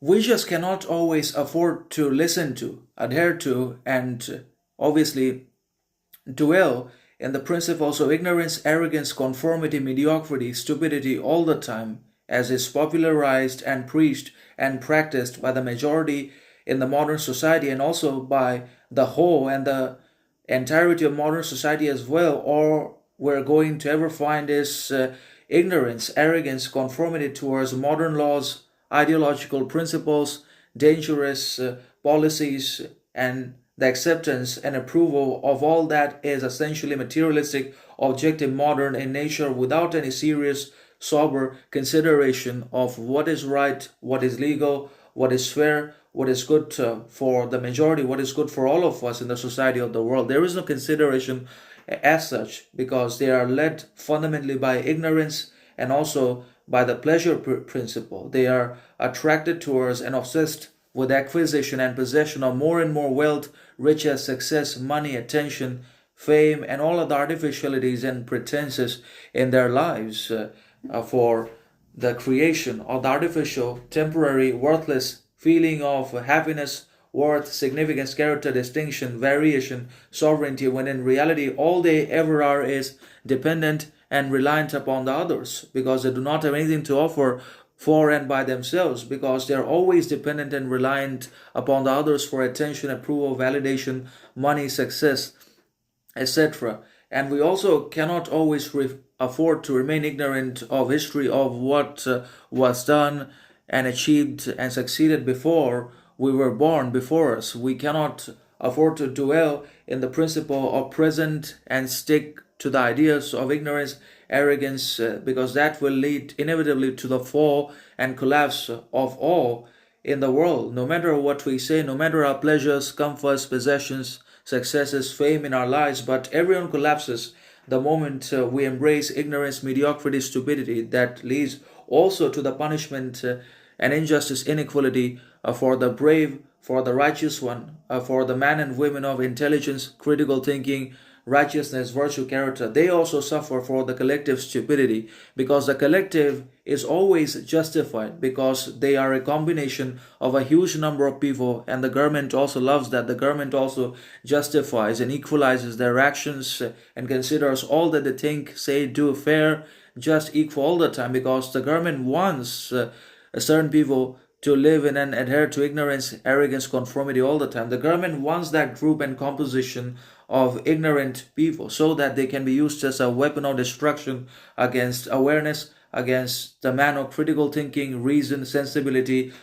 we just cannot always afford to listen to, adhere to, and obviously dwell in the principles of ignorance, arrogance, conformity, mediocrity, stupidity all the time, as is popularized and preached and practiced by the majority in the modern society and also by the whole and the entirety of modern society as well. Or we're going to ever find is ignorance, arrogance, conformity towards modern laws, ideological principles, dangerous policies, and the acceptance and approval of all that is essentially materialistic, objective, modern in nature without any serious, sober consideration of what is right, what is legal, what is fair, what is good for the majority, what is good for all of us in the society of the world. There is no consideration as such because they are led fundamentally by ignorance and also by the pleasure principle. They are attracted towards and obsessed with acquisition and possession of more and more wealth, riches, success, money, attention, fame, and all of the artificialities and pretenses in their lives for the creation of the artificial, temporary, worthless feeling of happiness, worth, significance, character, distinction, variation, sovereignty, when in reality all they ever are is dependent and reliant upon the others because they do not have anything to offer for and by themselves because they are always dependent and reliant upon the others for attention, approval, validation, money, success, etc. And we also cannot always afford to remain ignorant of history of what was done and achieved and succeeded before we were born, before us. We cannot afford to dwell in the principle of present and stick to the ideas of ignorance, arrogance, because that will lead inevitably to the fall and collapse of all in the world. No matter what we say, no matter our pleasures, comforts, possessions, successes, fame in our lives, but everyone collapses the moment we embrace ignorance, mediocrity, stupidity that leads also to the punishment and injustice, inequality for the brave, for the righteous one, for the men and women of intelligence, critical thinking, righteousness, virtue, character. They also suffer for the collective stupidity because the collective is always justified because they are a combination of a huge number of people, and the government also loves that. The government also justifies and equalizes their actions and considers all that they think, say, do fair, just, equal all the time because the government wants certain people to live in and adhere to ignorance, arrogance, conformity all the time. The government wants that group and composition of ignorant people so that they can be used as a weapon of destruction against awareness, against the man of critical thinking, reason, sensibility,